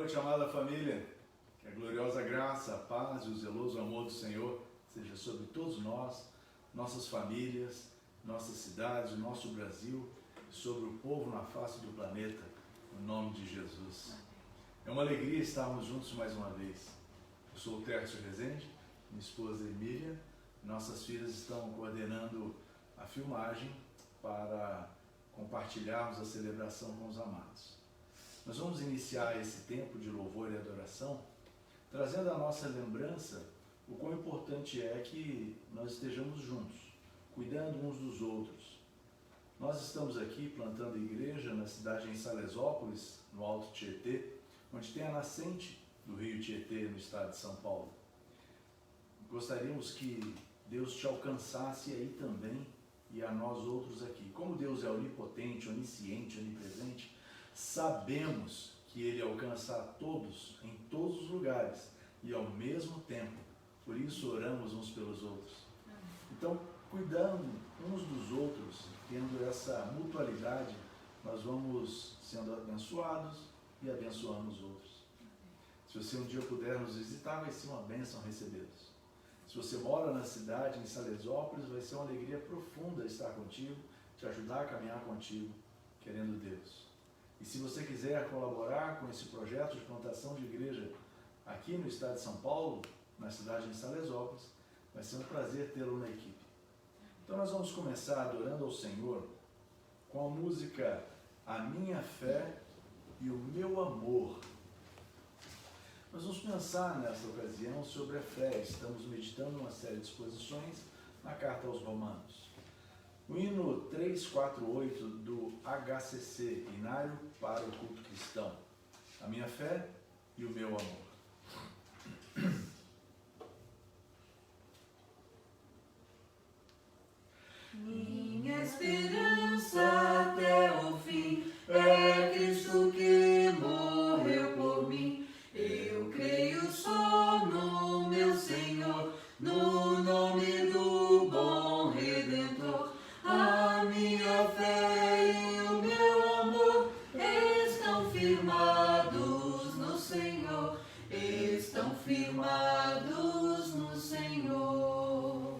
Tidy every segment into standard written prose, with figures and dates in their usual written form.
noite, amada família. Que a gloriosa graça, a paz e o zeloso amor do Senhor seja sobre todos nós, nossas famílias, nossas cidades, o nosso Brasil e sobre o povo na face do planeta, no nome de Jesus. É uma alegria estarmos juntos mais uma vez. Eu sou o Tércio Rezende, minha esposa Emília, nossas filhas estão coordenando a filmagem para compartilharmos a celebração com os amados. Nós vamos iniciar esse tempo de louvor e adoração trazendo à nossa lembrança o quão importante é que nós estejamos juntos, cuidando uns dos outros. Nós estamos aqui plantando igreja na cidade de Salesópolis, no Alto Tietê, onde tem a nascente do rio Tietê, no estado de São Paulo. Gostaríamos que Deus te alcançasse aí também e a nós outros aqui. Como Deus é onipotente, onisciente, onipresente, sabemos que Ele alcança a todos, em todos os lugares e ao mesmo tempo. Por isso oramos uns pelos outros. Então, cuidando uns dos outros, tendo essa mutualidade, nós vamos sendo abençoados e abençoando os outros. Se você um dia puder nos visitar, vai ser uma bênção recebê-los. Se você mora na cidade, em Salesópolis, vai ser uma alegria profunda estar contigo, te ajudar a caminhar contigo, querendo Deus. E se você quiser colaborar com esse projeto de plantação de igreja aqui no estado de São Paulo, na cidade de Salesópolis, vai ser um prazer tê-lo na equipe. Então nós vamos começar adorando ao Senhor com a música A Minha Fé e o Meu Amor. Nós vamos pensar nesta ocasião sobre a fé. Estamos meditando uma série de exposições na Carta aos Romanos. O hino 348 do HCC, Hinário para o Culto Cristão. A minha fé e o meu amor. Minha esperança até o fim é Cristo que morreu por mim. Eu creio só no meu Senhor, no nome do bom Redentor. A minha fé e o meu amor estão firmados no Senhor, estão firmados no Senhor.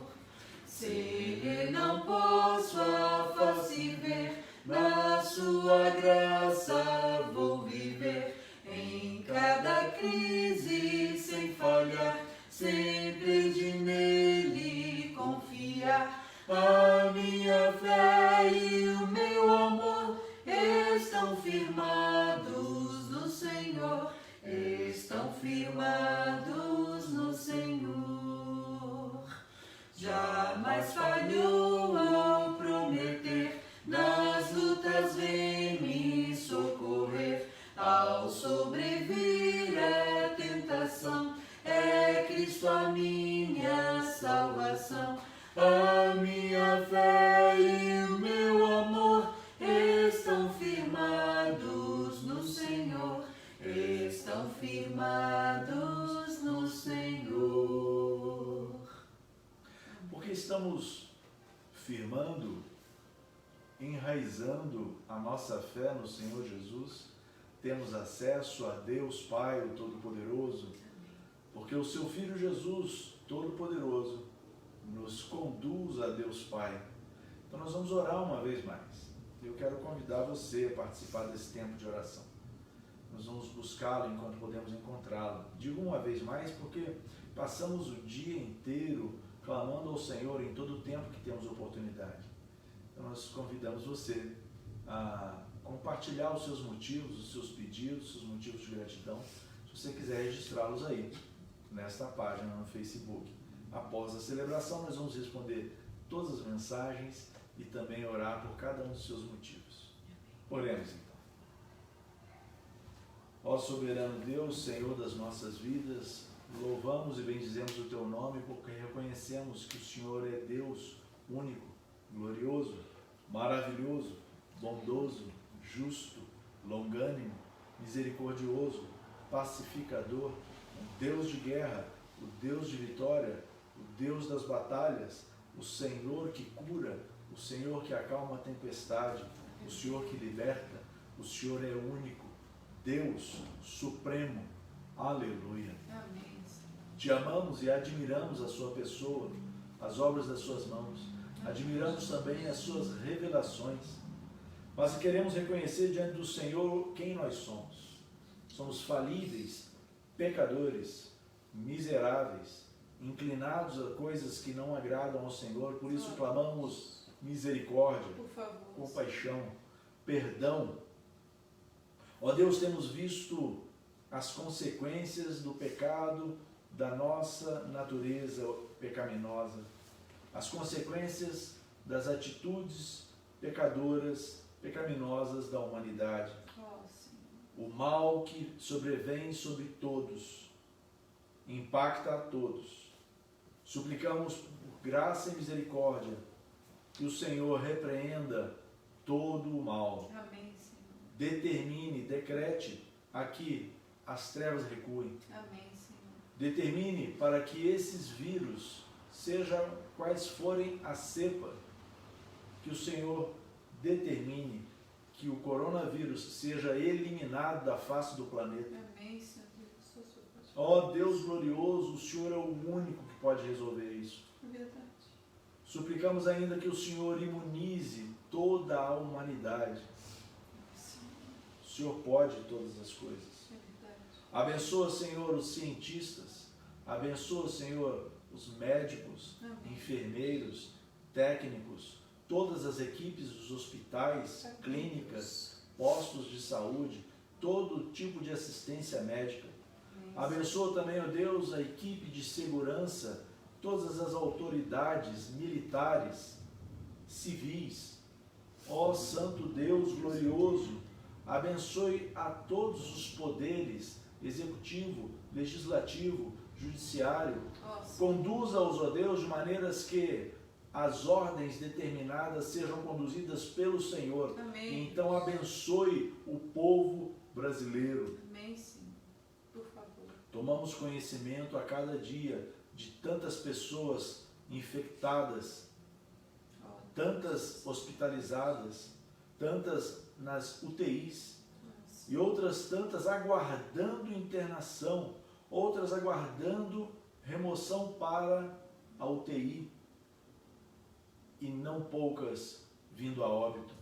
Se não posso a face ver, na sua graça vou viver. Em cada crise sem falhar, sempre de nele confiar. A minha fé e o meu amor estão firmados no Senhor, estão firmados no Senhor. Jamais falhou ao prometer, nas lutas vem me socorrer. Ao sobrevir à tentação, é Cristo a minha salvação. A minha fé e o meu amor estão firmados no Senhor, estão firmados no Senhor. Porque estamos firmando, enraizando a nossa fé no Senhor Jesus, temos acesso a Deus Pai, o Todo-Poderoso, porque o seu Filho Jesus, Todo-Poderoso, nos conduz a Deus Pai. Então nós vamos orar uma vez mais. Eu quero convidar você a participar desse tempo de oração. Nós vamos buscá-lo enquanto podemos encontrá-lo. Digo uma vez mais porque passamos o dia inteiro clamando ao Senhor em todo o tempo que temos oportunidade. Então nós convidamos você a compartilhar os seus motivos, os seus pedidos, os seus motivos de gratidão, se você quiser registrá-los aí, nesta página no Facebook. Após a celebração, nós vamos responder todas as mensagens e também orar por cada um dos seus motivos. Oremos então. Ó soberano Deus, Senhor das nossas vidas, louvamos e bendizemos o Teu nome porque reconhecemos que o Senhor é Deus único, glorioso, maravilhoso, bondoso, justo, longânimo, misericordioso, pacificador, o Deus de guerra, o Deus de vitória, o Deus das batalhas, o Senhor que cura, o Senhor que acalma a tempestade, o Senhor que liberta, o Senhor é único, Deus supremo. Aleluia. Amém. Te amamos e admiramos a sua pessoa, as obras das suas mãos. Admiramos também as suas revelações. Mas queremos reconhecer diante do Senhor quem nós somos. Somos falíveis, pecadores, miseráveis, inclinados a coisas que não agradam ao Senhor. Por isso clamamos misericórdia, Por favor. compaixão, perdão. Ó Deus, temos visto as consequências do pecado da nossa natureza pecaminosa, as consequências das atitudes pecadoras, pecaminosas da humanidade, o mal que sobrevém sobre todos, impacta a todos. Suplicamos por graça e misericórdia que o Senhor repreenda todo o mal. Amém, Senhor. Determine, decrete aqui as trevas recuem. Amém, Senhor. Determine para que esses vírus, sejam quais forem a cepa, que o Senhor determine que o coronavírus seja eliminado da face do planeta. Amém, Senhor. Ó Deus glorioso, o Senhor é o único que pode resolver isso. É verdade. Suplicamos ainda que o Senhor imunize toda a humanidade. O Senhor pode todas as coisas. É verdade. Abençoa, Senhor, os cientistas. Abençoa, Senhor, os médicos, enfermeiros, técnicos, todas as equipes dos hospitais, clínicas, postos de saúde, todo tipo de assistência médica. Abençoa também, ó Deus, a equipe de segurança, todas as autoridades militares, civis. Ó Santo Deus glorioso, abençoe a todos os poderes, executivo, legislativo, judiciário. Conduza-os, ó Deus, de maneiras que as ordens determinadas sejam conduzidas pelo Senhor. Amém. Então abençoe o povo brasileiro. Amém, Senhor. Por favor. Tomamos conhecimento a cada dia de tantas pessoas infectadas, tantas hospitalizadas, tantas nas UTIs e outras tantas aguardando internação, outras aguardando remoção para a UTI e não poucas vindo a óbito.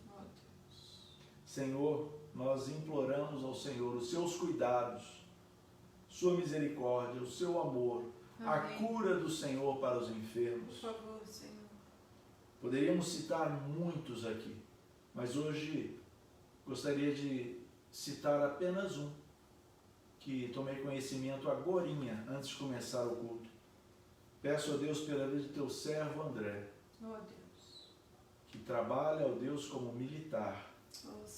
Senhor, nós imploramos ao Senhor os seus cuidados, sua misericórdia, o seu amor, a cura do Senhor para os enfermos. Por favor, Senhor. Poderíamos citar muitos aqui, mas hoje gostaria de citar apenas um, que tomei conhecimento agorinha, antes de começar o culto. Peço a Deus pela vida de teu servo André, Deus. que trabalha, ó Deus, como militar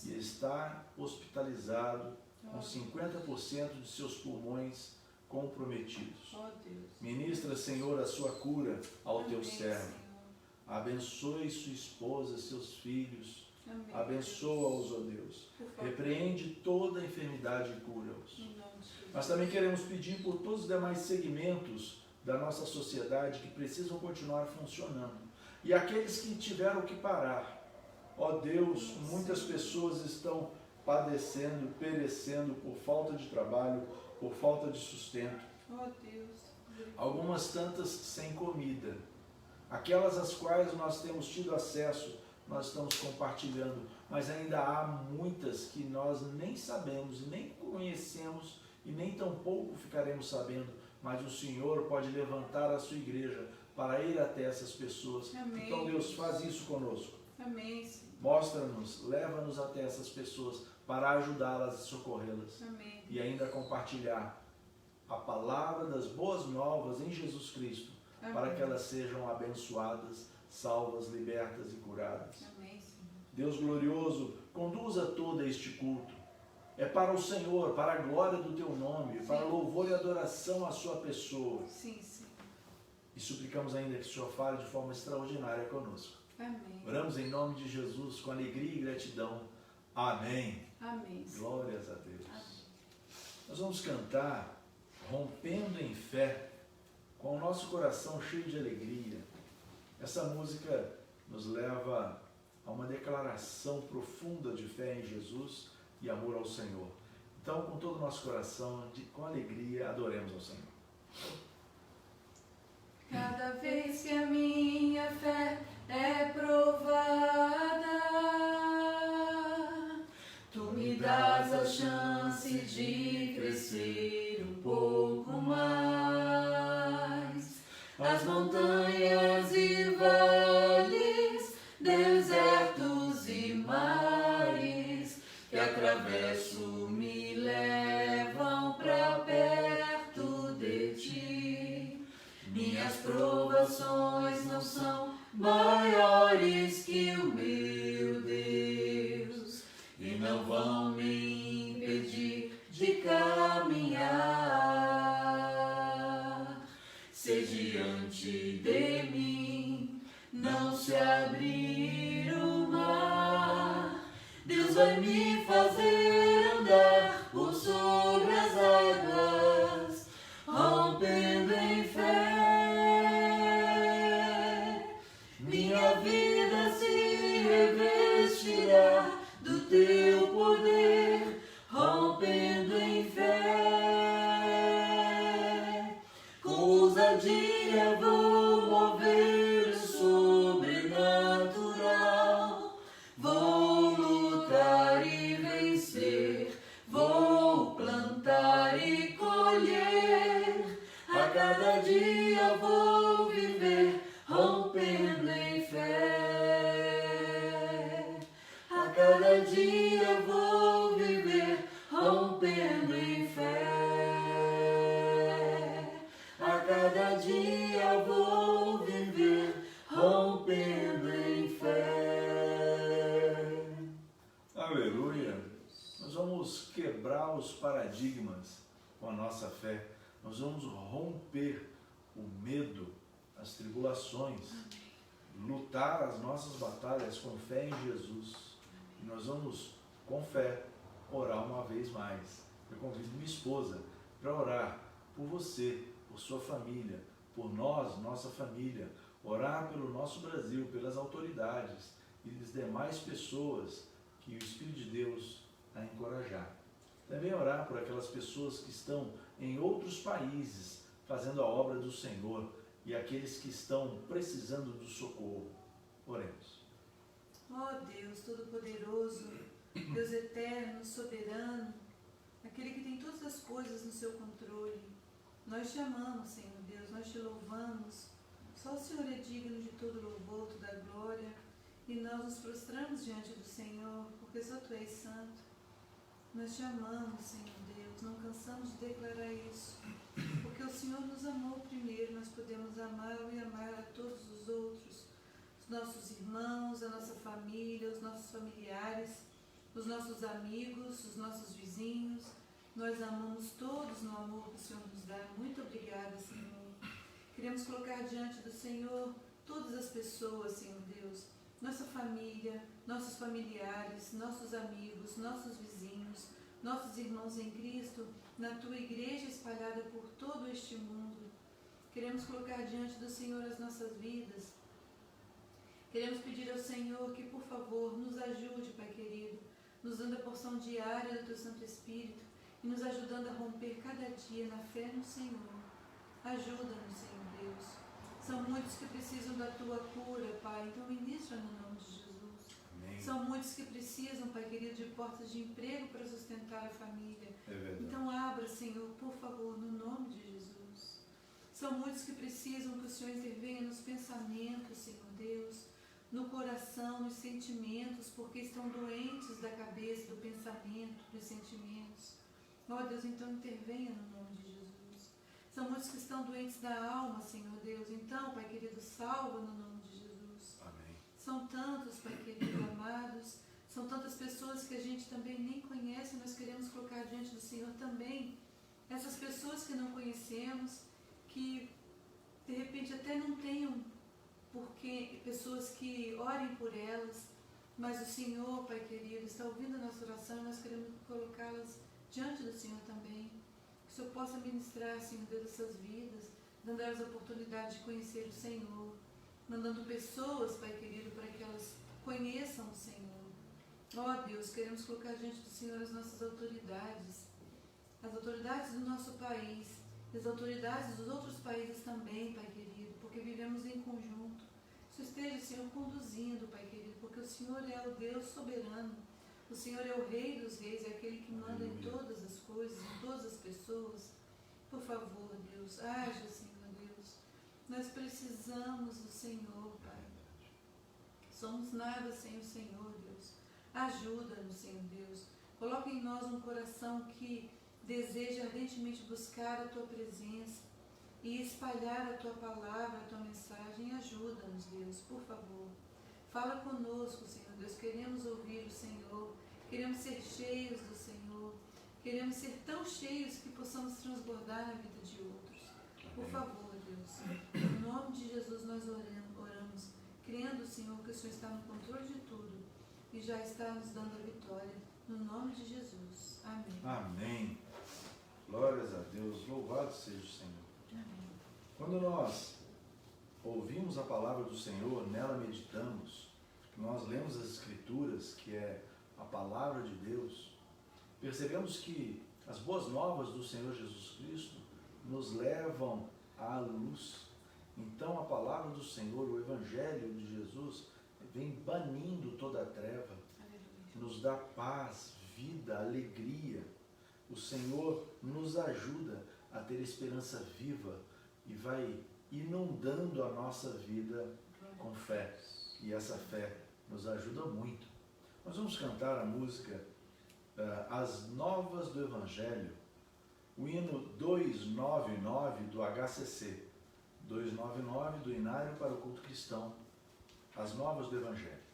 e está hospitalizado com 50% de seus pulmões comprometidos. Deus. Ministra, Senhor, a sua cura ao teu Amém, servo. Senhor. Abençoe sua esposa, seus filhos. Amém, Abençoa-os, ó Deus. Por favor. Repreende toda a enfermidade e cura-os. Em nome de Jesus. Mas também queremos pedir por todos os demais segmentos da nossa sociedade que precisam continuar funcionando. E aqueles que tiveram que parar. Ó Deus, muitas pessoas estão padecendo, perecendo por falta de trabalho, por falta de sustento. Deus. Algumas tantas sem comida. Aquelas às quais nós temos tido acesso, nós estamos compartilhando, mas ainda há muitas que nós nem sabemos, nem conhecemos e nem tampouco ficaremos sabendo, mas o Senhor pode levantar a sua igreja para ir até essas pessoas. Amém. Então Deus, faz isso conosco. Amém, Senhor. Mostra-nos, leva-nos até essas pessoas para ajudá-las e socorrê-las. Amém. E ainda compartilhar a palavra das boas novas em Jesus Cristo, Amém. para que elas sejam abençoadas, salvas, libertas e curadas. Amém, Senhor. Deus glorioso, conduza todo este culto. É para o Senhor, para a glória do teu nome, para louvor e adoração à sua pessoa. Sim, Senhor. E suplicamos ainda que o Senhor fale de forma extraordinária conosco. Amém. Oramos em nome de Jesus com alegria e gratidão. Amém. Amém, Senhor. Glórias a Deus. Amém. Nós vamos cantar Rompendo em Fé, com o nosso coração cheio de alegria. Essa música nos leva a uma declaração profunda de fé em Jesus e amor ao Senhor. Então, com todo o nosso coração, com alegria, adoremos ao Senhor. Cada vez que a minha fé é provada, tu me dás a chance de crescer um pouco mais. As montanhas e vales, desertos e mares que atravesso me levam para perto de ti. Minhas provações não são maiores que o meu Deus e não vão me impedir de caminhar. Se diante de mim não se abrir o mar, Deus vai me fazer andar por sobre as águas, rompendo em fé. Minha vida se revestirá do teu poder, rompendo em fé. Com ousadia vou mover o sobrenatural, vou lutar e vencer, vou plantar e colher. A cada dia vou viver, rompendo em fé. A cada dia vou viver, rompendo em fé. A cada dia vou viver, rompendo em fé. Aleluia! Nós vamos quebrar os paradigmas com a nossa fé. Nós vamos romper o medo, as tribulações, lutar as nossas batalhas com fé em Jesus. E nós vamos, com fé, orar uma vez mais. Eu convido minha esposa para orar por você, por sua família, por nós, nossa família, orar pelo nosso Brasil, pelas autoridades e as demais pessoas que o Espírito de Deus a encorajar. Também orar por aquelas pessoas que estão em outros países fazendo a obra do Senhor e aqueles que estão precisando do socorro. Oremos. Ó Deus Todo-Poderoso, Deus Eterno, Soberano, aquele que tem todas as coisas no seu controle, nós te amamos, Senhor Deus, nós te louvamos. Só o Senhor é digno de todo louvor, toda glória, e nós nos prostramos diante do Senhor, porque só Tu és santo. Nós te amamos, Senhor Deus, não cansamos de declarar isso, porque o Senhor nos amou primeiro, nós podemos amá-lo e amar a todos os outros, os nossos irmãos, a nossa família, os nossos familiares, os nossos amigos, os nossos vizinhos. Nós amamos todos no amor que o Senhor nos dá. Muito obrigada, Senhor. Queremos colocar diante do Senhor todas as pessoas, Senhor Deus, nossa família, nossos familiares, nossos amigos, nossos vizinhos, nossos irmãos em Cristo, na Tua igreja espalhada por todo este mundo. Queremos colocar diante do Senhor as nossas vidas. Queremos pedir ao Senhor que, por favor, nos ajude, Pai querido, nos dando a porção diária do Teu Santo Espírito e nos ajudando a romper cada dia na fé no Senhor. Ajuda-nos, Senhor Deus. São muitos que precisam da Tua cura, Pai, então ministra no nome de Jesus. Amém. São muitos que precisam, Pai querido, de portas de emprego para sustentar a família. É verdade. Então abra, Senhor, por favor, no nome de Jesus. São muitos que precisam que o Senhor intervenha nos pensamentos, Senhor Deus, no coração, nos sentimentos, porque estão doentes da cabeça, do pensamento, dos sentimentos. Ó Deus, então intervenha no nome de Jesus. São muitos que estão doentes da alma, Senhor Deus. Então, Pai querido, salva no nome de Jesus. Amém. São tantos, Pai querido, amados, são tantas pessoas que a gente também nem conhece, nós queremos colocar diante do Senhor também essas pessoas que não conhecemos, que de repente até não tenham porque pessoas que orem por elas, mas o Senhor, Pai querido, está ouvindo a nossa oração e nós queremos colocá-las diante do Senhor também. Que o Senhor possa ministrar, Senhor Deus, essas vidas, dando elas a oportunidade de conhecer o Senhor, mandando pessoas, Pai querido, para que elas conheçam o Senhor. Ó Deus, queremos colocar diante do Senhor as nossas autoridades, as autoridades do nosso país, as autoridades dos outros países também, Pai querido, porque vivemos em conjunto. Que o Senhor esteja, Senhor, conduzindo, Pai querido, porque o Senhor é o Deus soberano, o Senhor é o Rei dos Reis, é aquele que manda em todas as coisas, em todas as pessoas. Por favor, Deus, haja, Senhor Deus. Nós precisamos do Senhor, Pai. Somos nada sem o Senhor, Deus. Ajuda-nos, Senhor Deus. Coloca em nós um coração que deseja ardentemente buscar a Tua presença e espalhar a Tua palavra, a Tua mensagem. Ajuda-nos, Deus, por favor. Fala conosco, Senhor Deus. Queremos ouvir o Senhor. Queremos ser cheios do Senhor. Queremos ser tão cheios que possamos transbordar na vida de outros. Por favor, Deus. Em nome de Jesus nós oramos, crendo, Senhor, que o Senhor está no controle de tudo e já está nos dando a vitória. No nome de Jesus. Amém. Amém. Glórias a Deus. Louvado seja o Senhor. Amém. Quando nós ouvimos a palavra do Senhor, nela meditamos, nós lemos as Escrituras, que é a palavra de Deus, percebemos que as boas novas do Senhor Jesus Cristo nos levam à luz. Então a palavra do Senhor, o Evangelho de Jesus, vem banindo toda a treva, nos dá paz, vida, alegria. O Senhor nos ajuda a ter esperança viva e vai inundando a nossa vida com fé. E essa fé nos ajuda muito. Nós vamos cantar a música As Novas do Evangelho, o hino 299 do HCC, 299 do Inário para o Culto Cristão, As Novas do Evangelho.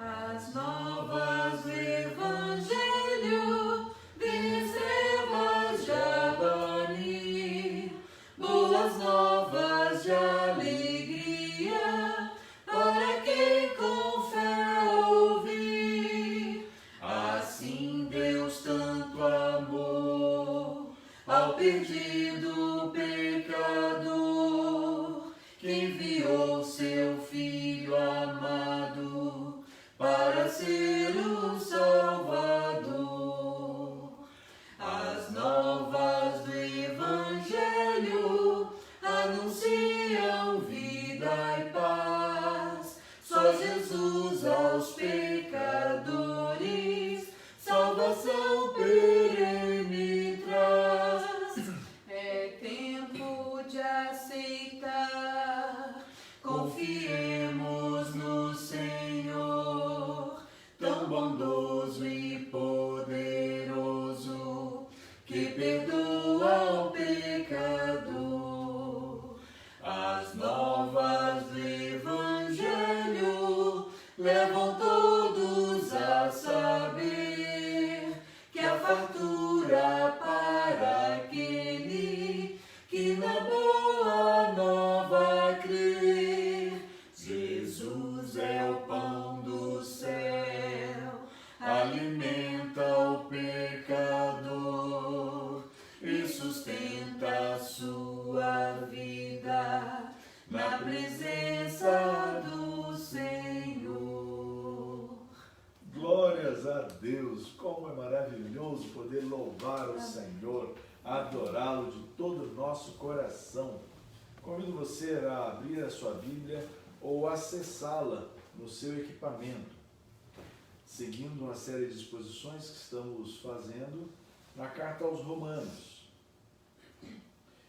As novas do Evangelho, trevas já bani, boas novas de alegria, para quem com fé ouvir. Assim Deus tanto amou ao perdido pecador, que enviou seu Filho amado para ser o Salvador. As novas do Evangelho anunciam vida e paz. Só Jesus aos pecadores salvação perene traz. É tempo de aceitar, confiemos no Senhor, tão bondoso e poderoso, que perdoa o pecador. As novas do Evangelho levam todos a saber que a fartura para aquele que na boa nova crê. Jesus é o pão do céu, alimenta o pecador e sustenta a sua vida na presença do Senhor. Glórias a Deus! Como é maravilhoso poder louvar o Senhor, adorá-lo de todo o nosso coração. Convido você a abrir a sua Bíblia ou acessá-la no seu equipamento, seguindo uma série de exposições que estamos fazendo na carta aos Romanos.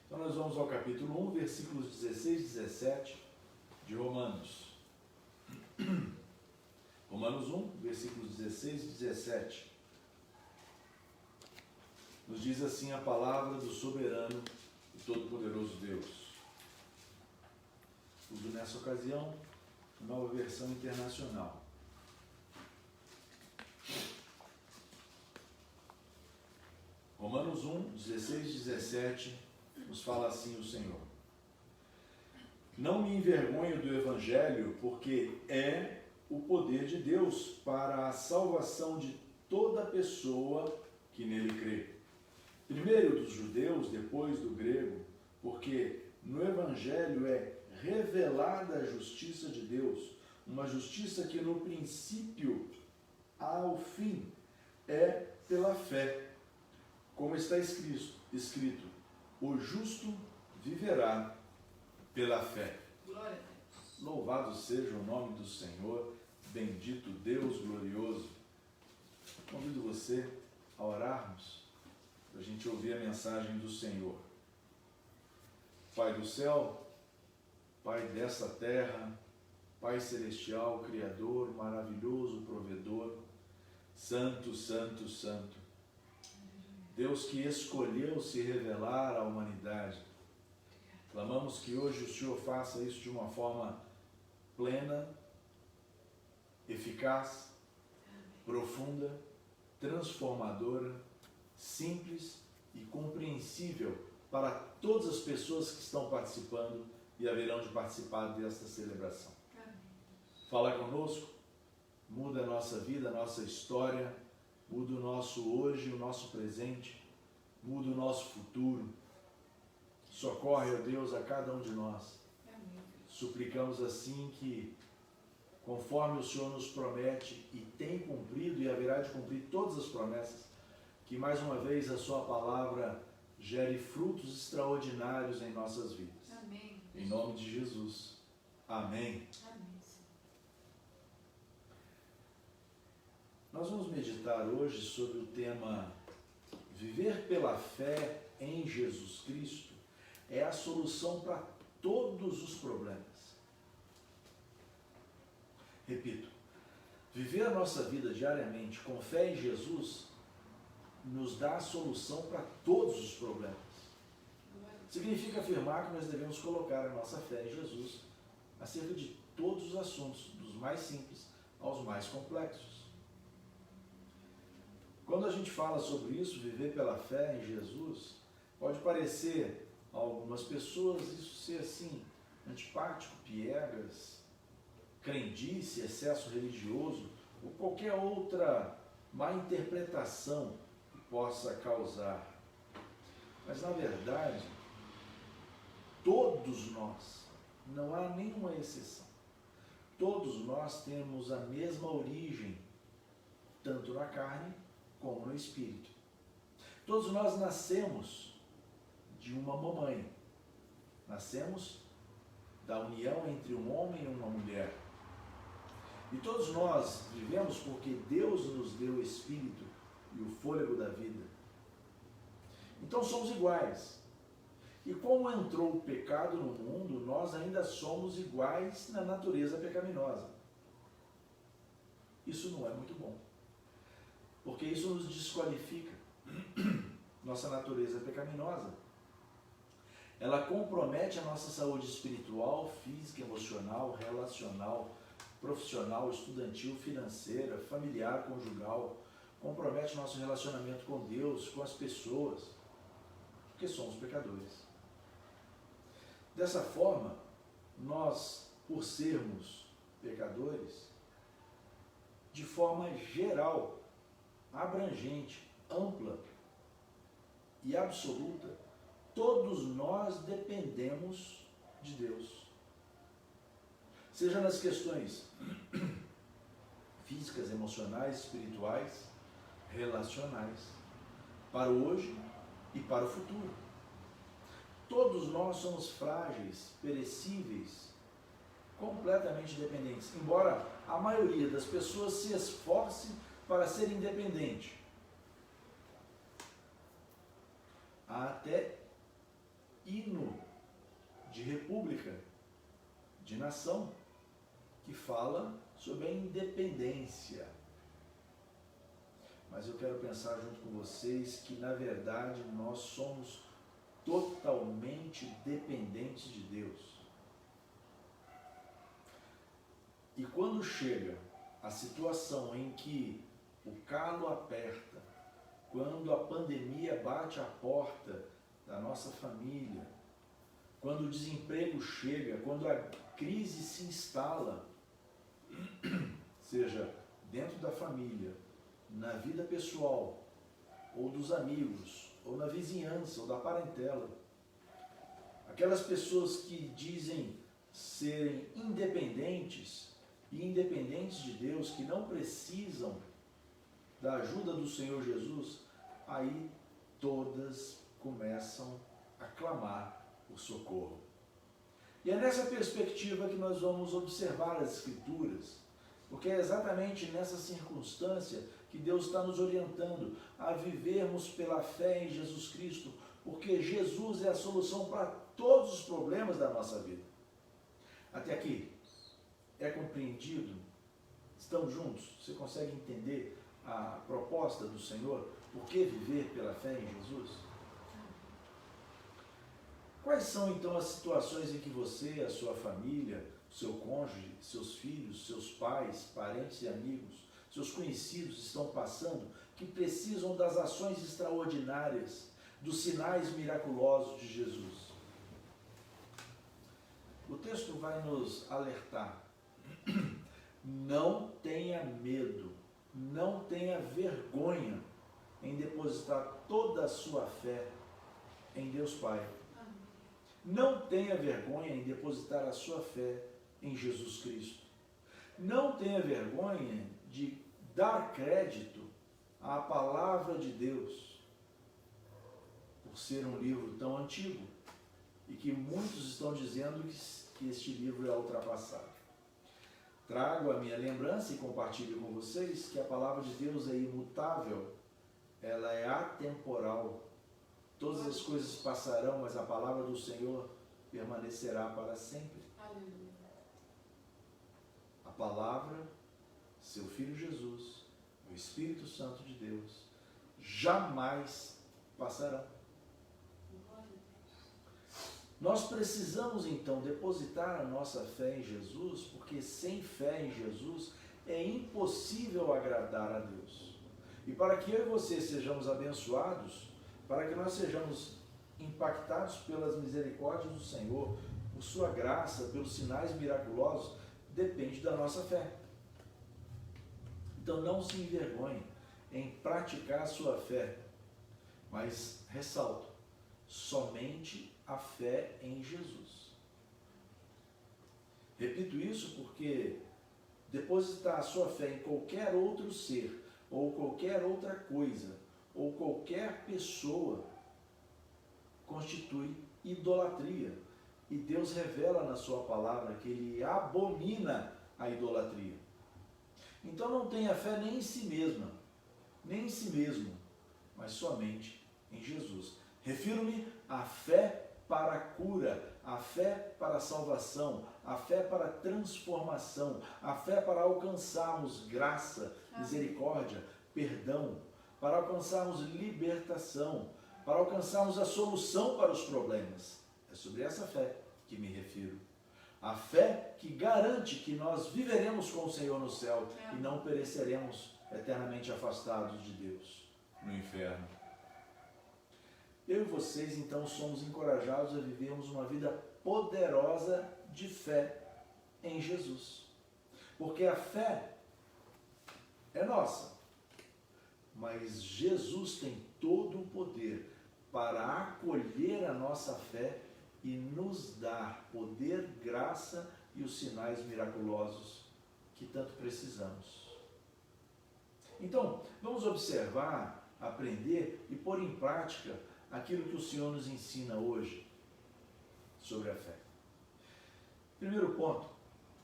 Então nós vamos ao capítulo 1, versículos 16 e 17 de Romanos. Romanos 1, versículos 16 e 17. Nos diz assim a palavra do soberano e todo-poderoso Deus. Uso nessa ocasião nova versão internacional. Romanos 1, 16 e 17 nos fala assim o Senhor: Não me envergonho do Evangelho, porque é o poder de Deus para a salvação de toda pessoa que nele crê. Primeiro dos judeus, depois do grego, porque No Evangelho é revelada a justiça de Deus, uma justiça que no princípio ao fim é pela fé, como está escrito, o justo viverá pela fé. Glória a Deus. Louvado seja o nome do Senhor, bendito Deus glorioso. Convido você a orarmos, para a gente ouvir a mensagem do Senhor. Pai do céu, Pai dessa terra, Pai celestial, Criador, maravilhoso, provedor, Santo, Santo, Santo. Deus que escolheu se revelar à humanidade. Clamamos que hoje o Senhor faça isso de uma forma plena, eficaz, profunda, transformadora, simples e compreensível para todas as pessoas que estão participando e haverão de participar desta celebração. Fala conosco, muda a nossa vida, a nossa história, muda o nosso hoje, o nosso presente, muda o nosso futuro. Socorre, ó Deus, a cada um de nós. Suplicamos assim que, conforme o Senhor nos promete e tem cumprido e haverá de cumprir todas as promessas, que mais uma vez a sua palavra gere frutos extraordinários em nossas vidas. Amém. Em nome de Jesus. Amém. Amém. Nós vamos meditar hoje sobre o tema Viver pela fé em Jesus Cristo é a solução para todos os problemas. Repito, viver a nossa vida diariamente com fé em Jesus nos dá a solução para todos os problemas. Significa afirmar que nós devemos colocar a nossa fé em Jesus acerca de todos os assuntos, dos mais simples aos mais complexos. Quando a gente fala sobre isso, viver pela fé em Jesus, pode parecer a algumas pessoas isso ser assim, antipático, piegas, crendice, excesso religioso, ou qualquer outra má interpretação que possa causar. Mas na verdade, todos nós, não há nenhuma exceção, todos nós temos a mesma origem, tanto na carne como no espírito. Todos nós nascemos de uma mamãe, nascemos da união entre um homem e uma mulher. E todos nós vivemos porque Deus nos deu o espírito e o fôlego da vida. Então somos iguais. E como entrou o pecado no mundo, nós ainda somos iguais na natureza pecaminosa. Isso não é muito bom, porque isso nos desqualifica. Nossa natureza pecaminosa, ela compromete a nossa saúde espiritual, física, emocional, relacional, profissional, estudantil, financeira, familiar, conjugal, compromete nosso relacionamento com Deus, com as pessoas, porque somos pecadores. Dessa forma, nós, por sermos pecadores, de forma geral, abrangente, ampla e absoluta, todos nós dependemos de Deus. Seja nas questões físicas, emocionais, espirituais, relacionais, para o hoje e para o futuro. Todos nós somos frágeis, perecíveis, completamente dependentes, embora a maioria das pessoas se esforce para ser independente. Há até hino de república, de nação, que fala sobre a independência. Mas eu quero pensar junto com vocês que, na verdade, nós somos totalmente dependentes de Deus. E quando chega a situação em que o calo aperta, quando a pandemia bate à porta da nossa família, quando o desemprego chega, quando a crise se instala, seja dentro da família, na vida pessoal, ou dos amigos, ou na vizinhança, ou da parentela, aquelas pessoas que dizem serem independentes e independentes de Deus, que não precisam da ajuda do Senhor Jesus, aí todas começam a clamar por socorro. E é nessa perspectiva que nós vamos observar as Escrituras, porque é exatamente nessa circunstância que Deus está nos orientando a vivermos pela fé em Jesus Cristo, porque Jesus é a solução para todos os problemas da nossa vida. Até aqui, é compreendido? Estamos juntos? Você consegue entender a proposta do Senhor? Por que viver pela fé em Jesus? Quais são então as situações em que você, a sua família, seu cônjuge, seus filhos, seus pais, parentes e amigos, seus conhecidos estão passando, que precisam das ações extraordinárias, dos sinais miraculosos de Jesus? O texto vai nos alertar. Não tenha medo, não tenha vergonha em depositar toda a sua fé em Deus Pai. Não tenha vergonha em depositar a sua fé em Jesus Cristo. Não tenha vergonha de dar crédito à palavra de Deus, por ser um livro tão antigo e que muitos estão dizendo que este livro é ultrapassado. Trago a minha lembrança e compartilho com vocês que a palavra de Deus é imutável, ela é atemporal. Todas as coisas passarão, mas a palavra do Senhor permanecerá para sempre. Aleluia. A palavra, seu Filho Jesus, o Espírito Santo de Deus, jamais passarão. Nós precisamos então depositar a nossa fé em Jesus, porque sem fé em Jesus é impossível agradar a Deus. E para que eu e você sejamos abençoados, para que nós sejamos impactados pelas misericórdias do Senhor, por sua graça, pelos sinais miraculosos, depende da nossa fé. Então não se envergonhe em praticar a sua fé, mas ressalto, somente a fé em Jesus. Repito isso porque depositar a sua fé em qualquer outro ser, ou qualquer outra coisa, ou qualquer pessoa, constitui idolatria. E Deus revela na sua palavra que Ele abomina a idolatria. Então não tenha fé nem em si mesma, nem em si mesmo, mas somente em Jesus. Refiro-me à fé para a cura, a fé para a salvação, a fé para a transformação, a fé para alcançarmos graça, misericórdia, perdão, para alcançarmos libertação, para alcançarmos a solução para os problemas. É sobre essa fé que me refiro. A fé que garante que nós viveremos com o Senhor no céu e não pereceremos eternamente afastados de Deus no inferno. Eu e vocês, então, somos encorajados a vivermos uma vida poderosa de fé em Jesus. Porque a fé é nossa, mas Jesus tem todo o poder para acolher a nossa fé e nos dar poder, graça e os sinais miraculosos que tanto precisamos. Então, vamos observar, aprender e pôr em prática aquilo que o Senhor nos ensina hoje sobre a fé. Primeiro ponto,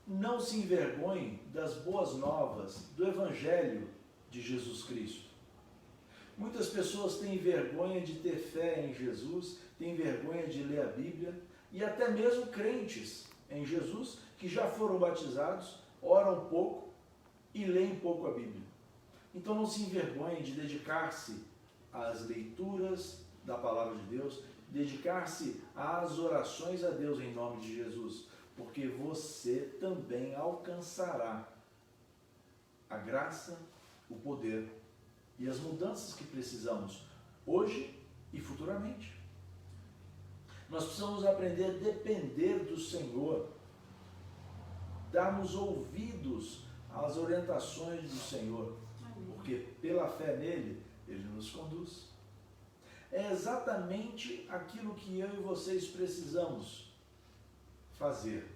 não se envergonhe das boas novas do Evangelho de Jesus Cristo. Muitas pessoas têm vergonha de ter fé em Jesus, têm vergonha de ler a Bíblia, e até mesmo crentes em Jesus, que já foram batizados, oram pouco e leem pouco a Bíblia. Então não se envergonhe de dedicar-se às leituras da Palavra de Deus, dedicar-se às orações a Deus em nome de Jesus, porque você também alcançará a graça, o poder e as mudanças que precisamos hoje e futuramente. Nós precisamos aprender a depender do Senhor, darmos ouvidos às orientações do Senhor, porque pela fé nele, ele nos conduz. é exatamente aquilo que eu e vocês precisamos fazer.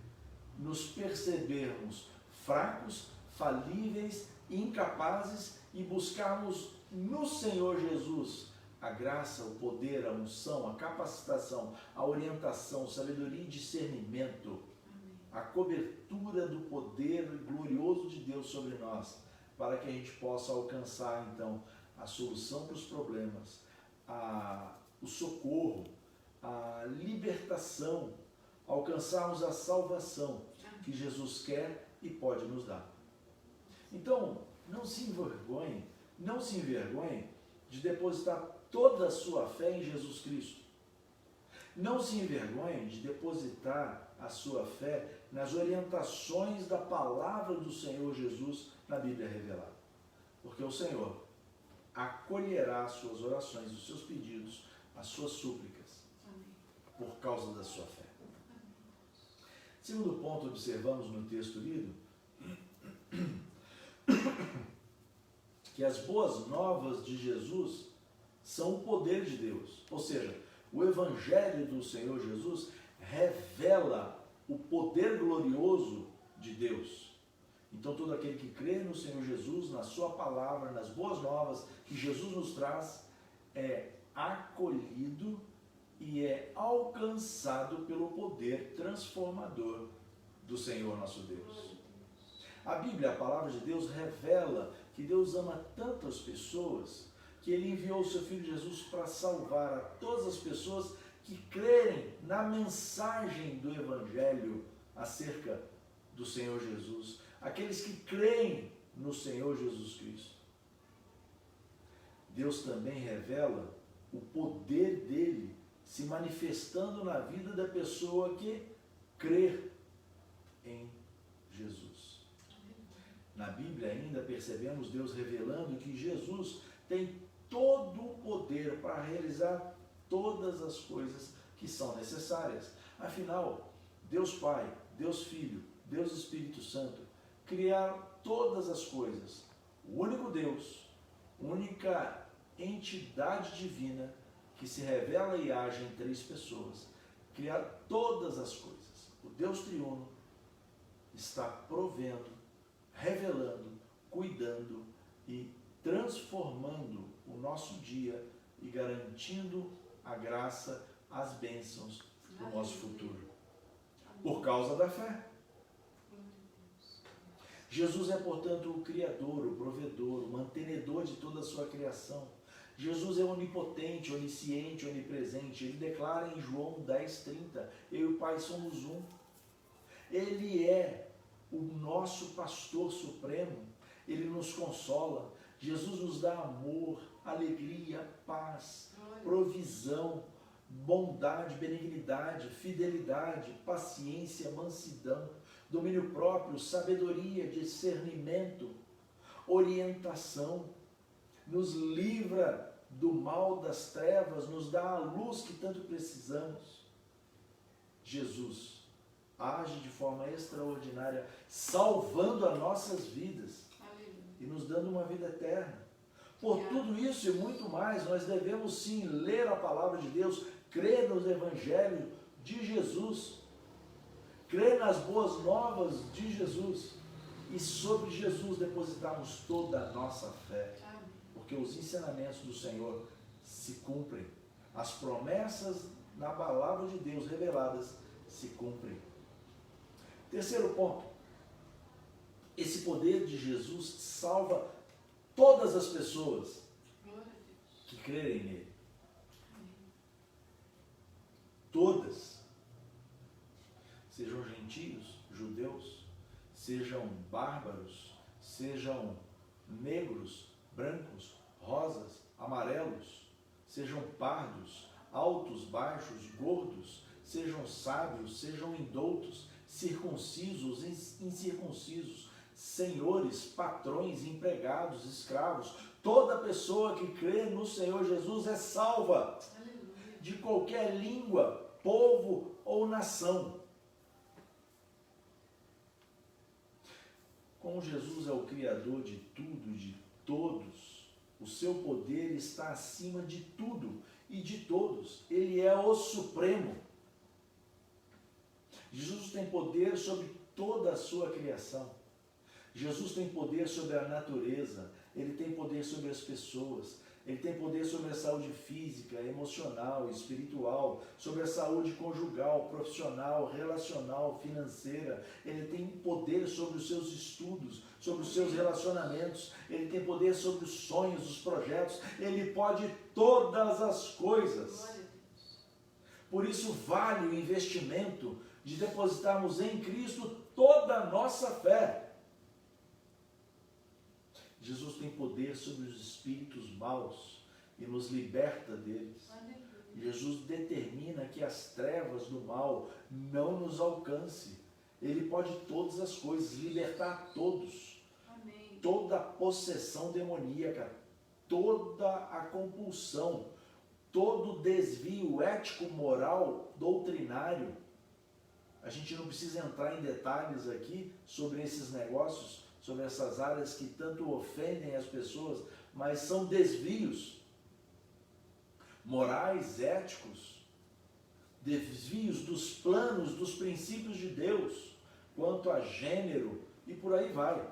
Nos percebermos fracos, falíveis, incapazes e buscarmos no Senhor Jesus a graça, o poder, a unção, a capacitação, a orientação, sabedoria e discernimento, a cobertura do poder glorioso de Deus sobre nós, para que a gente possa alcançar então a solução para os problemas, o socorro, a libertação, alcançarmos a salvação que Jesus quer e pode nos dar. Então, não se envergonhe de depositar toda a sua fé em Jesus Cristo. Não se envergonhe de depositar a sua fé nas orientações da palavra do Senhor Jesus na Bíblia revelada. Porque o Senhor acolherá as suas orações, os seus pedidos, as suas súplicas, por causa da sua fé. Segundo ponto, observamos no texto lido que as boas novas de Jesus são o poder de Deus. Ou seja, o Evangelho do Senhor Jesus revela o poder glorioso de Deus. Então, todo aquele que crê no Senhor Jesus, na sua palavra, nas boas novas que Jesus nos traz, é acolhido e é alcançado pelo poder transformador do Senhor nosso Deus. A Bíblia, a palavra de Deus, revela que Deus ama tantas pessoas que Ele enviou o seu Filho Jesus para salvar a todas as pessoas que crerem na mensagem do Evangelho acerca do Senhor Jesus, aqueles que creem no Senhor Jesus Cristo. Deus também revela o poder dele se manifestando na vida da pessoa que crer em Jesus. Na Bíblia ainda percebemos Deus revelando que Jesus tem todo o poder para realizar todas as coisas que são necessárias. Afinal, Deus Pai, Deus Filho, Deus Espírito Santo criaram todas as coisas. O único Deus, única entidade divina que se revela e age em três pessoas, criaram todas as coisas. O Deus triuno está provendo, revelando, cuidando e transformando o nosso dia e garantindo a graça, as bênçãos do nosso futuro. Por causa da fé. Jesus é, portanto, o Criador, o provedor, o mantenedor de toda a sua criação. Jesus é onipotente, onisciente, onipresente. Ele declara em João 10:30, eu e o Pai somos um. Ele é o nosso pastor supremo. Ele nos consola. Jesus nos dá amor, alegria, paz, provisão, bondade, benignidade, fidelidade, paciência, mansidão, domínio próprio, sabedoria, discernimento, orientação, nos livra do mal das trevas, nos dá a luz que tanto precisamos. Jesus age de forma extraordinária, salvando as nossas vidas e nos dando uma vida eterna. Por tudo isso e muito mais, nós devemos sim ler a palavra de Deus, crer nos evangelhos de Jesus, crer nas boas novas de Jesus e sobre Jesus depositarmos toda a nossa fé. Porque os ensinamentos do Senhor se cumprem. As promessas na palavra de Deus reveladas se cumprem. Terceiro ponto. Esse poder de Jesus salva todas as pessoas que crerem nele. Todas. Sejam gentios, judeus, sejam bárbaros, sejam negros, brancos, rosas, amarelos, sejam pardos, altos, baixos, gordos, sejam sábios, sejam indoutos, circuncisos, incircuncisos, senhores, patrões, empregados, escravos. Toda pessoa que crê no Senhor Jesus é salva. Aleluia. De qualquer língua, povo ou nação. Como Jesus é o Criador de tudo e de todos, o seu poder está acima de tudo e de todos. Ele é o Supremo. Jesus tem poder sobre toda a sua criação. Jesus tem poder sobre a natureza. Ele tem poder sobre as pessoas. Ele tem poder sobre a saúde física, emocional, espiritual, sobre a saúde conjugal, profissional, relacional, financeira. Ele tem poder sobre os seus estudos, sobre os seus relacionamentos. Ele tem poder sobre os sonhos, os projetos. Ele pode todas as coisas. Por isso vale o investimento de depositarmos em Cristo toda a nossa fé. Jesus tem poder sobre os espíritos maus e nos liberta deles. Jesus determina que as trevas do mal não nos alcance. Ele pode todas as coisas, libertar todos. Amém. Toda a possessão demoníaca, toda a compulsão, todo desvio ético, moral, doutrinário. A gente não precisa entrar em detalhes aqui sobre esses negócios, sobre essas áreas que tanto ofendem as pessoas, mas são desvios morais, éticos, desvios dos planos, dos princípios de Deus, quanto a gênero e por aí vai.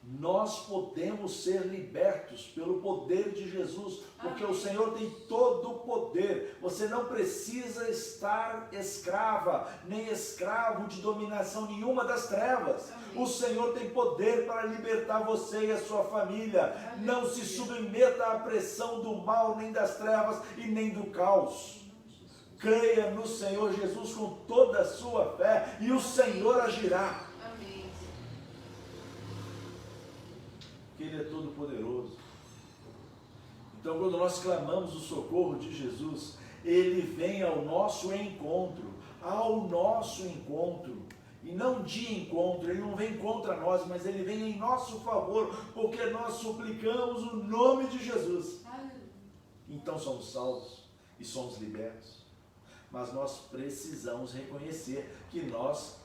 Nós podemos ser libertos pelo poder de Jesus, porque o Senhor tem todo o poder. Você não precisa estar escrava, nem escravo de dominação nenhuma das trevas. O Senhor tem poder para libertar você e a sua família. Não se submeta à pressão do mal, nem das trevas e nem do caos. Creia no Senhor Jesus com toda a sua fé e o Senhor agirá. Ele é todo poderoso. Então, quando nós clamamos o socorro de Jesus, Ele vem ao nosso encontro, e não de encontro. Ele não vem contra nós, mas Ele vem em nosso favor, porque nós suplicamos o nome de Jesus. Então somos salvos e somos libertos. Mas nós precisamos reconhecer que nós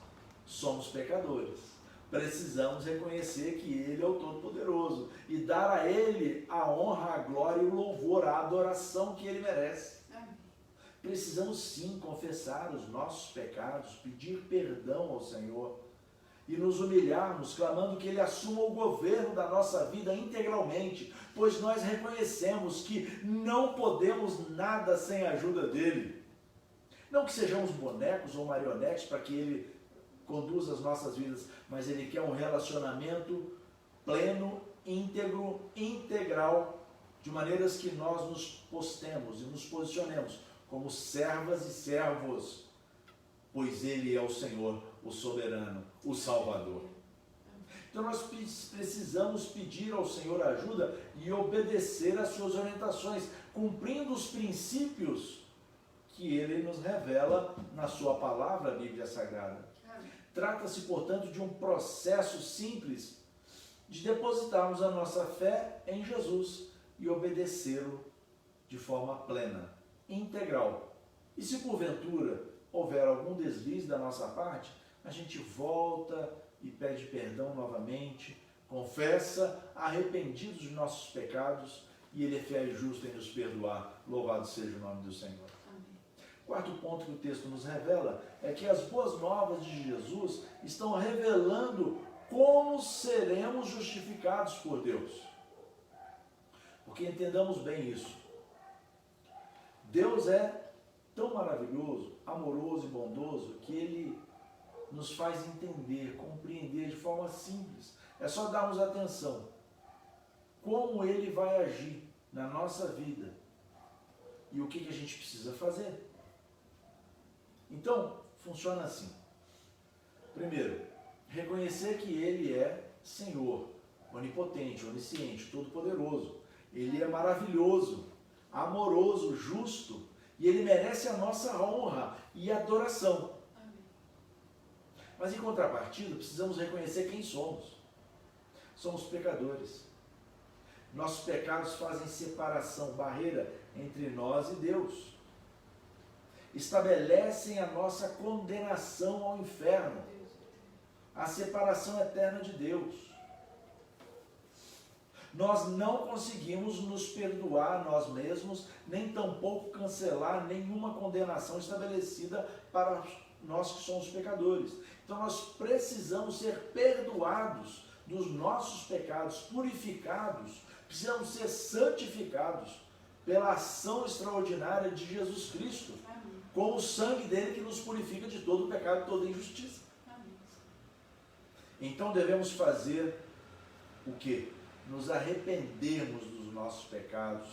somos pecadores. Precisamos reconhecer que Ele é o Todo-Poderoso e dar a Ele a honra, a glória e o louvor, a adoração que Ele merece. Precisamos sim confessar os nossos pecados, pedir perdão ao Senhor e nos humilharmos, clamando que Ele assuma o governo da nossa vida integralmente, pois nós reconhecemos que não podemos nada sem a ajuda dEle. Não que sejamos bonecos ou marionetes para que Ele conduz as nossas vidas, mas Ele quer um relacionamento pleno, íntegro, integral, de maneiras que nós nos postemos e nos posicionemos como servas e servos, pois Ele é o Senhor, o soberano, o Salvador. Então nós precisamos pedir ao Senhor ajuda e obedecer às suas orientações, cumprindo os princípios que Ele nos revela na sua palavra, a Bíblia Sagrada. Trata-se, portanto, de um processo simples de depositarmos a nossa fé em Jesus e obedecê-lo de forma plena, integral. E se porventura houver algum deslize da nossa parte, a gente volta e pede perdão novamente, confessa, arrependido dos nossos pecados, e Ele é fiel e justo em nos perdoar. Louvado seja o nome do Senhor. Quarto ponto que o texto nos revela é que as boas novas de Jesus estão revelando como seremos justificados por Deus. Porque entendamos bem isso. Deus é tão maravilhoso, amoroso e bondoso que Ele nos faz entender, compreender de forma simples. É só darmos atenção como Ele vai agir na nossa vida e o que a gente precisa fazer. Então, funciona assim. Primeiro, reconhecer que Ele é Senhor, onipotente, onisciente, todo-poderoso. Ele é maravilhoso, amoroso, justo, e Ele merece a nossa honra e adoração. Mas em contrapartida, precisamos reconhecer quem somos. Somos pecadores. Nossos pecados fazem separação, barreira entre nós e Deus. Estabelecem a nossa condenação ao inferno, a separação eterna de Deus. Nós não conseguimos nos perdoar nós mesmos, nem tampouco cancelar nenhuma condenação estabelecida para nós que somos pecadores. Então nós precisamos ser perdoados dos nossos pecados, purificados, precisamos ser santificados pela ação extraordinária de Jesus Cristo, com o sangue dele que nos purifica de todo o pecado e toda injustiça. Então devemos fazer o quê? Nos arrependermos dos nossos pecados,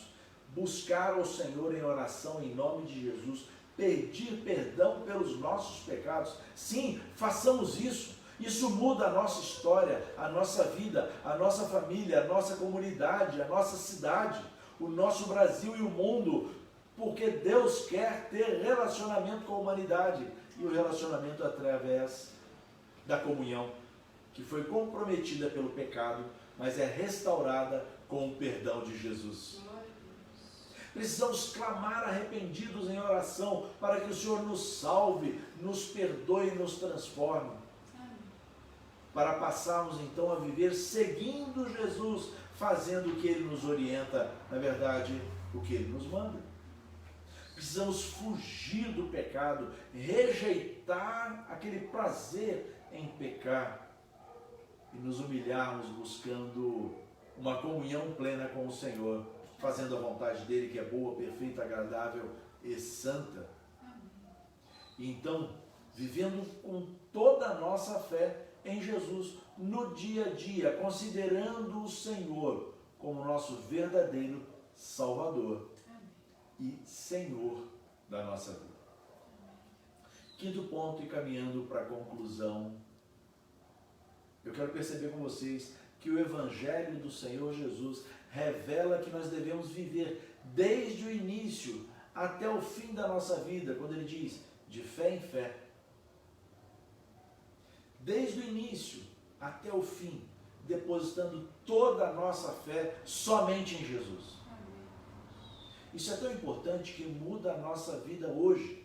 buscar ao Senhor em oração em nome de Jesus, pedir perdão pelos nossos pecados. Sim, façamos isso. Isso muda a nossa história, a nossa vida, a nossa família, a nossa comunidade, a nossa cidade, o nosso Brasil e o mundo, porque Deus quer ter relacionamento com a humanidade, e o relacionamento através da comunhão, que foi comprometida pelo pecado, mas é restaurada com o perdão de Jesus. Precisamos clamar arrependidos em oração para que o Senhor nos salve, nos perdoe e nos transforme. Para passarmos então a viver seguindo Jesus, fazendo o que Ele nos orienta, na verdade, o que Ele nos manda. Precisamos fugir do pecado, rejeitar aquele prazer em pecar e nos humilharmos buscando uma comunhão plena com o Senhor, fazendo a vontade dele, que é boa, perfeita, agradável e santa. E então, vivendo com toda a nossa fé em Jesus, no dia a dia, considerando o Senhor como nosso verdadeiro Salvador e Senhor da nossa vida. Quinto ponto, e caminhando para a conclusão, eu quero perceber com vocês que o Evangelho do Senhor Jesus revela que nós devemos viver desde o início até o fim da nossa vida, quando ele diz, de fé em fé. Desde o início até o fim, depositando toda a nossa fé somente em Jesus. Isso é tão importante que muda a nossa vida hoje,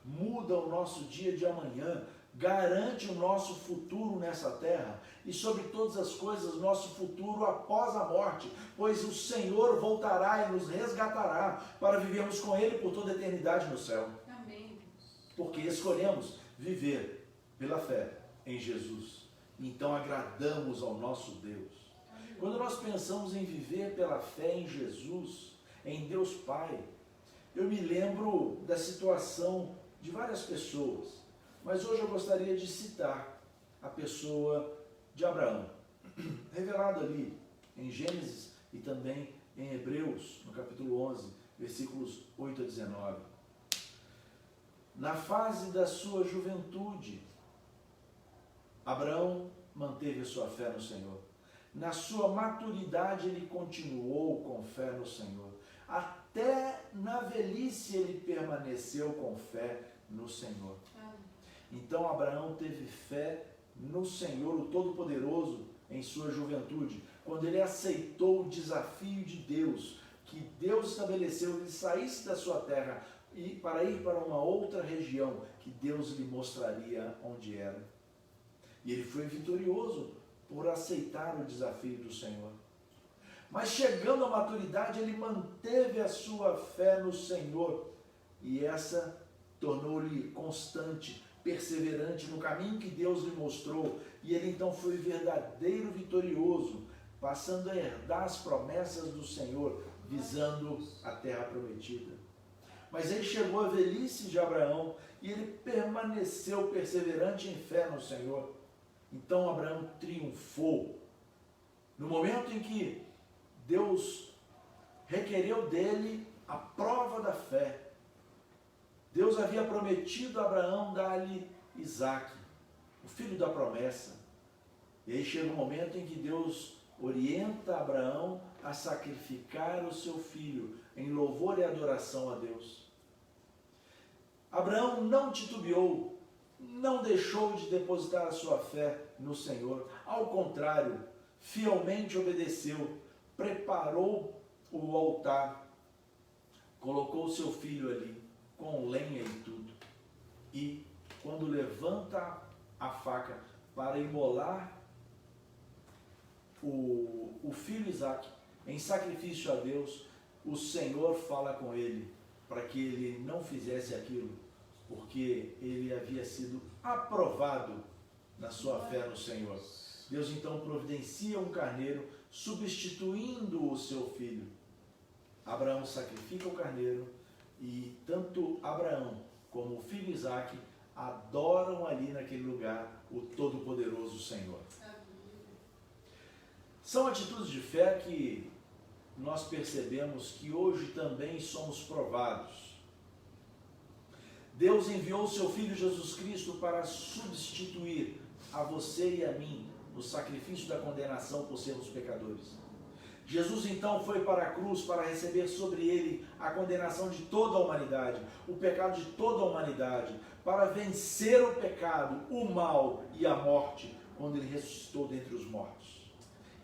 muda o nosso dia de amanhã, garante o nosso futuro nessa terra e, sobre todas as coisas, nosso futuro após a morte, pois o Senhor voltará e nos resgatará para vivermos com Ele por toda a eternidade no céu. Amém. Porque escolhemos viver pela fé em Jesus. Então agradamos ao nosso Deus. Amém. Quando nós pensamos em viver pela fé em Jesus, em Deus Pai, eu me lembro da situação de várias pessoas, mas hoje eu gostaria de citar a pessoa de Abraão, revelado ali em Gênesis e também em Hebreus, no capítulo 11, versículos 8 a 19. Na fase da sua juventude, Abraão manteve a sua fé no Senhor. Na sua maturidade, ele continuou com fé no Senhor. Até na velhice, ele permaneceu com fé no Senhor. Então, Abraão teve fé no Senhor, o Todo-Poderoso, em sua juventude, quando ele aceitou o desafio de Deus, que Deus estabeleceu, que ele saísse da sua terra e para ir para uma outra região, que Deus lhe mostraria onde era. E ele foi vitorioso por aceitar o desafio do Senhor. Mas chegando à maturidade, ele manteve a sua fé no Senhor, e essa tornou-lhe constante, perseverante no caminho que Deus lhe mostrou, e ele então foi verdadeiro vitorioso, passando a herdar as promessas do Senhor, visando a terra prometida. Mas ele chegou à velhice de Abraão, e ele permaneceu perseverante em fé no Senhor. Então Abraão triunfou. No momento em que Deus requereu dele a prova da fé, Deus havia prometido a Abraão dar-lhe Isaque, o filho da promessa. E aí chega um momento em que Deus orienta Abraão a sacrificar o seu filho em louvor e adoração a Deus. Abraão não titubeou, não deixou de depositar a sua fé no Senhor. Ao contrário, fielmente obedeceu, preparou o altar, colocou o seu filho ali, com lenha e tudo. E quando levanta a faca para imolar o filho Isaque, em sacrifício a Deus, o Senhor fala com ele para que ele não fizesse aquilo, porque ele havia sido aprovado na sua fé no Senhor. Deus então providencia um carneiro, substituindo o seu filho. Abraão sacrifica o carneiro e tanto Abraão como o filho Isaque adoram ali naquele lugar o Todo-Poderoso Senhor. São atitudes de fé que nós percebemos que hoje também somos provados. Deus enviou o seu Filho Jesus Cristo para substituir a você e a mim no sacrifício da condenação por sermos pecadores. Jesus então foi para a cruz para receber sobre ele a condenação de toda a humanidade, o pecado de toda a humanidade, para vencer o pecado, o mal e a morte, quando ele ressuscitou dentre os mortos.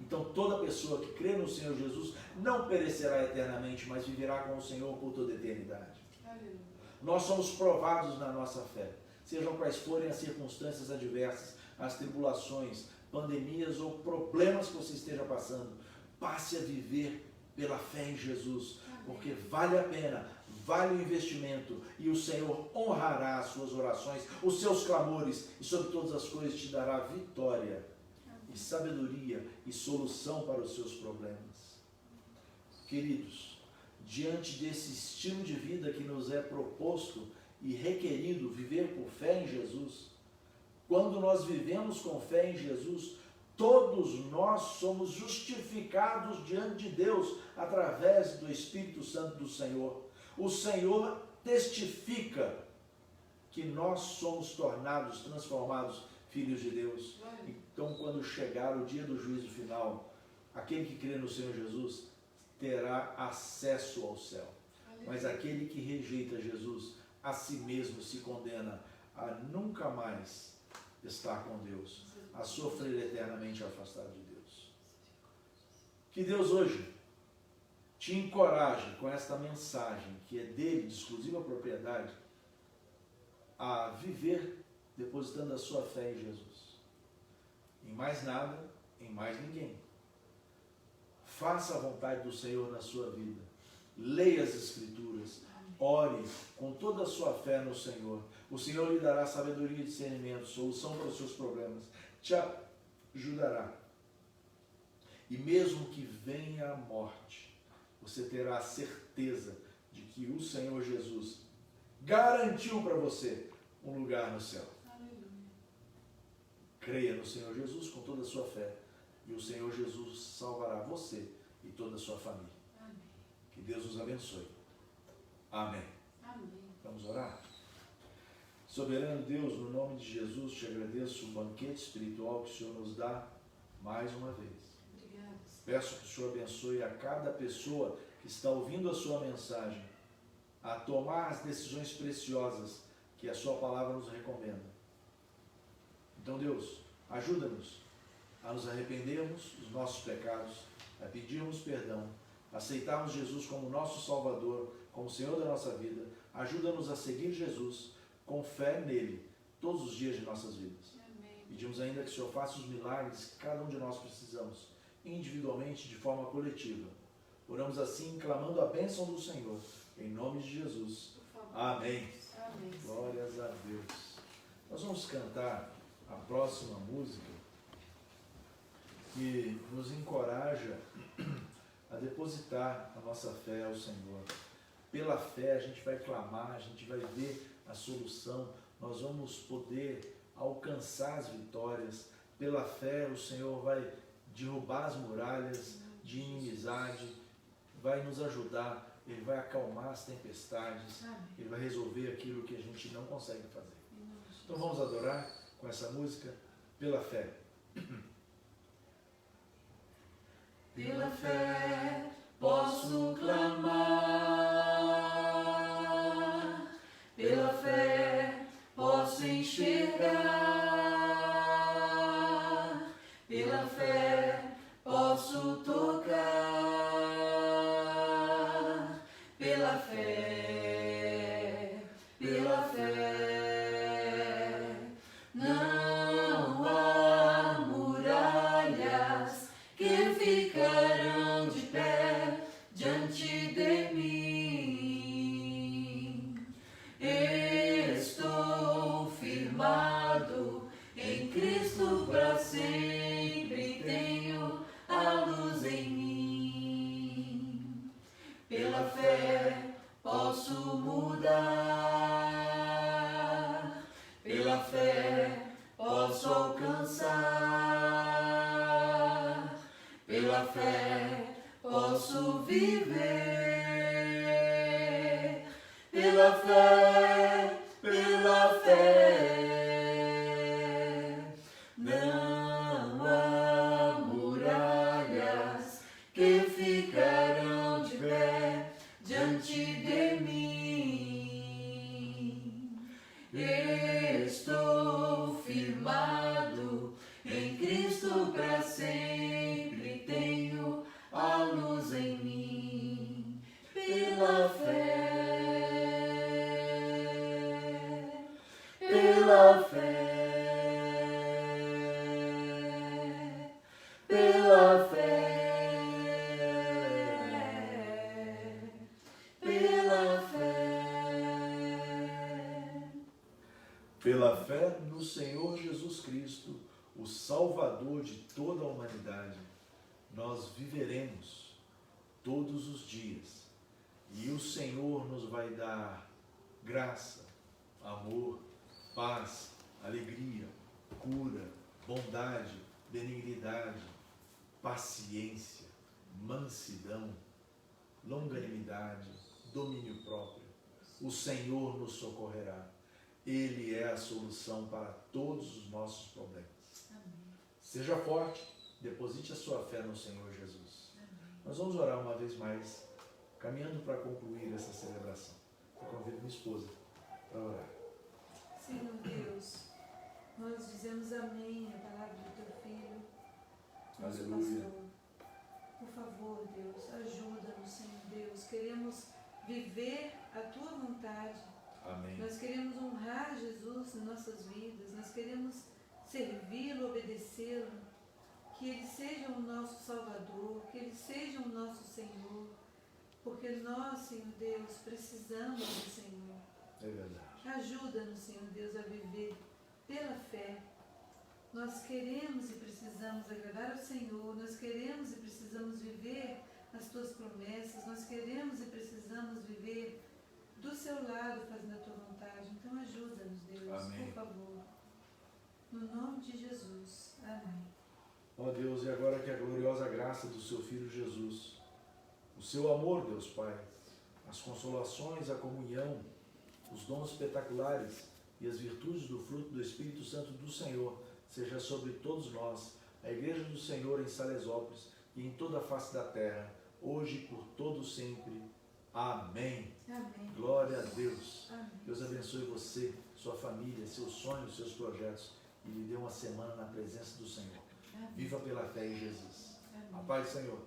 Então toda pessoa que crê no Senhor Jesus não perecerá eternamente, mas viverá com o Senhor por toda a eternidade. Aleluia. Nós somos provados na nossa fé, sejam quais forem as circunstâncias adversas, as tribulações, pandemias ou problemas que você esteja passando. Passe a viver pela fé em Jesus, porque vale a pena, vale o investimento, e o Senhor honrará as suas orações, os seus clamores, e sobre todas as coisas te dará vitória e sabedoria e solução para os seus problemas. Queridos, diante desse estilo de vida que nos é proposto e requerido viver por fé em Jesus, quando nós vivemos com fé em Jesus, todos nós somos justificados diante de Deus através do Espírito Santo do Senhor. O Senhor testifica que nós somos tornados, transformados filhos de Deus. Então, quando chegar o dia do juízo final, aquele que crê no Senhor Jesus terá acesso ao céu. Mas aquele que rejeita Jesus, a si mesmo se condena a nunca mais estar com Deus, a sofrer eternamente afastado de Deus. Que Deus hoje te encoraje com esta mensagem, que é dele, de exclusiva propriedade, a viver depositando a sua fé em Jesus. Em mais nada, em mais ninguém. Faça a vontade do Senhor na sua vida. Leia as Escrituras. Ore com toda a sua fé no Senhor. O Senhor lhe dará sabedoria e discernimento, solução para os seus problemas. Te ajudará. E mesmo que venha a morte, você terá a certeza de que o Senhor Jesus garantiu para você um lugar no céu. Aleluia. Creia no Senhor Jesus com toda a sua fé, e o Senhor Jesus salvará você e toda a sua família. Amém. Que Deus os abençoe. Amém. Amém. Vamos orar? Soberano Deus, no nome de Jesus, te agradeço o banquete espiritual que o Senhor nos dá mais uma vez. Obrigada. Peço que o Senhor abençoe a cada pessoa que está ouvindo a sua mensagem a tomar as decisões preciosas que a sua palavra nos recomenda. Então, Deus, ajuda-nos a nos arrependermos dos nossos pecados, a pedirmos perdão, a aceitarmos Jesus como nosso Salvador, como Senhor da nossa vida. Ajuda-nos a seguir Jesus com fé nele todos os dias de nossas vidas. Amém. Pedimos ainda que o Senhor faça os milagres que cada um de nós precisamos, individualmente, de forma coletiva. Oramos assim, clamando a bênção do Senhor, em nome de Jesus. Amém. Amém. Glórias a Deus. Nós vamos cantar a próxima música que nos encoraja a depositar a nossa fé ao Senhor. Pela fé a gente vai clamar, a gente vai ver a solução, nós vamos poder alcançar as vitórias. Pela fé o Senhor vai derrubar as muralhas de inimizade, vai nos ajudar, Ele vai acalmar as tempestades, Ele vai resolver aquilo que a gente não consegue fazer. Então vamos adorar com essa música, Pela Fé. Pela fé posso clamar, pela fé posso enxergar, pela fé posso tocar, pela fé, pela fé. Não há muralhas que ficarão de pé. Cristo para sempre tenho a luz em mim. Pela fé posso mudar, pela fé posso alcançar, pela fé posso viver, pela fé, pela fé. Não há muralhas que ficarão de pé diante de mim. Estou firmado em Cristo para sempre, tenho a luz em mim. Pela fé, pela fé. Pela fé, pela fé. Pela fé no Senhor Jesus Cristo, o Salvador de toda a humanidade, nós viveremos todos os dias. E o Senhor nos vai dar graça, amor, paz, alegria, cura, bondade, benignidade, paciência, mansidão, longanimidade, domínio próprio. O Senhor nos socorrerá. Ele é a solução para todos os nossos problemas. Amém. Seja forte, deposite a sua fé no Senhor Jesus. Amém. Nós vamos orar uma vez mais, caminhando para concluir essa celebração. Eu convido minha esposa para orar. Senhor Deus, nós dizemos amém à palavra do teu Filho, nosso Aleluia. pastor. Por favor, Deus, ajuda-nos, Senhor Deus. Queremos viver a tua vontade. Amém. Nós queremos honrar Jesus em nossas vidas. Nós queremos servi-lo, obedecê-lo. Que Ele seja o nosso Salvador, que Ele seja o nosso Senhor. Porque nós, Senhor Deus, precisamos do Senhor. É verdade. Ajuda-nos, Senhor Deus, a viver pela fé. Nós queremos e precisamos agradar ao Senhor, nós queremos e precisamos viver as Tuas promessas, nós queremos e precisamos viver do Seu lado, fazendo a Tua vontade. Então ajuda-nos, Deus, Amém. por favor. No nome de Jesus. Amém. Ó Deus, e agora que a gloriosa graça do Seu Filho Jesus, o Seu amor, Deus Pai, as consolações, a comunhão, os dons espetaculares e as virtudes do fruto do Espírito Santo do Senhor seja sobre todos nós, a Igreja do Senhor em Salesópolis e em toda a face da terra, hoje e por todo sempre. Amém. Amém. Glória a Deus. Amém. Deus abençoe você, sua família, seus sonhos, seus projetos e lhe dê uma semana na presença do Senhor. Amém. Viva pela fé em Jesus. Amém. A paz do Senhor.